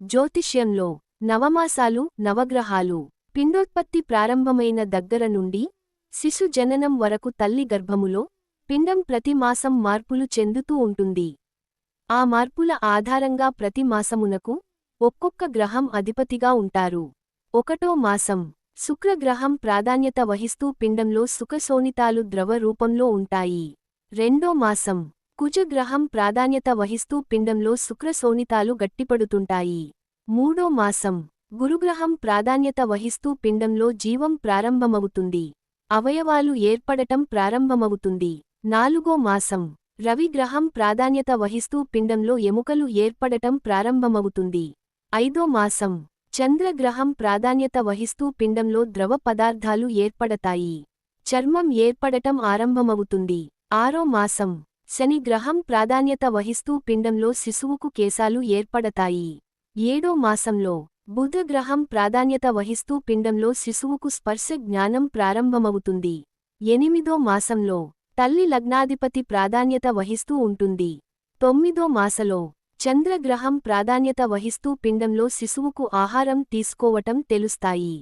జ్యోతిష్యంలో నవమాసాలు నవగ్రహాలు పిండోత్పత్తి ప్రారంభమైన దగ్గర నుండి శిశు జననం వరకు తల్లి గర్భములో పిండం ప్రతి మాసం మార్పులు చెందుతూ ఉంటుంది. ఆ మార్పుల ఆధారంగా ప్రతి మాసమునకు ఒక్కొక్క గ్రహం అధిపతిగా ఉంటారు. 1వ మాసం శుక్రగ్రహం ప్రాధాన్యత వహిస్తూ పిండంలో సుఖశోణితాలు ద్రవ రూపంలో ఉంటాయి. 2వ మాసం కుజగ్రహం ప్రాధాన్యత వహిస్తూ పిండంలో శుక్రశోణితాలు గట్టిపడుతుంటాయి. 3వ మాసం గురుగ్రహం ప్రాధాన్యత వహిస్తూ పిండంలో జీవం ప్రారంభమవుతుంది, అవయవాలు ఏర్పడటం ప్రారంభమవుతుంది. 4వ మాసం రవిగ్రహం ప్రాధాన్యత వహిస్తూ పిండంలో ఎముకలు ఏర్పడటం ప్రారంభమవుతుంది. 5వ మాసం చంద్రగ్రహం ప్రాధాన్యత వహిస్తూ పిండంలో ద్రవ పదార్థాలు ఏర్పడతాయి, చర్మం ఏర్పడటం ఆరంభమవుతుంది. 6వ మాసం శని గ్రహం ప్రాధాన్యత వహిస్తూ పిండంలో శిశువుకు కేశాలు ఏర్పడతాయి. 7వ మాసంలో బుధ గ్రహం ప్రాధాన్యత వహిస్తూ పిండంలో శిశువుకు స్పర్శ జ్ఞానం ప్రారంభమవుతుంది. 8వ మాసంలో తల్లి లగ్నాధిపతి ప్రాధాన్యత వహిస్తూ ఉంటుంది. 9వ మాసలో చంద్రగ్రహం ప్రాధాన్యత వహిస్తూ పిండంలో శిశువుకు ఆహారం తీసుకోవటం తెలుస్తాయి.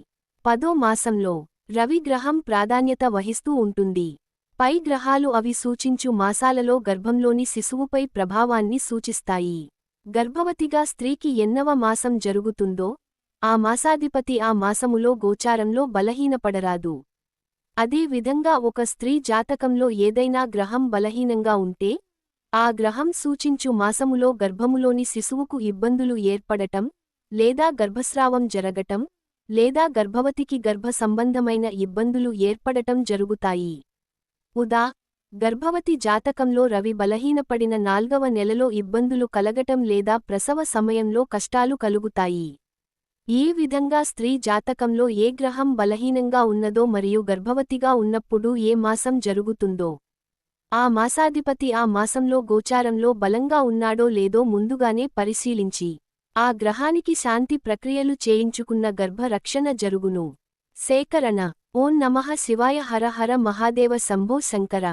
10వ మాసంలో రవిగ్రహం ప్రాధాన్యత వహిస్తూ ఉంటుంది. పై గ్రహాలు అవి సూచించు మాసాలలో గర్భంలోని శిశువుపై ప్రభావాన్ని సూచిస్తాయి. గర్భవతిగా స్త్రీకి ఎన్నవ మాసం జరుగుతుందో ఆ మాసాధిపతి ఆ మాసములో గోచారంలో బలహీనపడరాదు. అదే విధంగా ఒక స్త్రీ జాతకంలో ఏదైనా గ్రహం బలహీనంగా ఉంటే ఆ గ్రహం సూచించు మాసములో గర్భములోని శిశువుకు ఇబ్బందులు ఏర్పడటం లేదా గర్భస్రావం జరగటం లేదా గర్భవతికి గర్భ సంబంధమైన ఇబ్బందులు ఏర్పడటం జరుగుతాయి. ఉదా గర్భవతి జాతకంలో రవి బలహీనపడిన 4వ నెలలో ఇబ్బందులు కలగటం లేదా ప్రసవ సమయంలో కష్టాలు కలుగుతాయి. ఏ విధంగా స్త్రీ జాతకంలో ఏ గ్రహం బలహీనంగా ఉన్నదో మరియు గర్భవతిగా ఉన్నప్పుడు ఏ మాసం జరుగుతుందో ఆ మాసాధిపతి ఆ మాసంలో గోచారంలో బలంగా ఉన్నాడో లేదో ముందుగానే పరిశీలించి ఆ గ్రహానికి శాంతి ప్రక్రియలు చేయించుకున్న గర్భ రక్షణ జరుగును. సేకరణ. ఓం నమః శివాయ. హర హర మహాదేవ శంభో శంకర.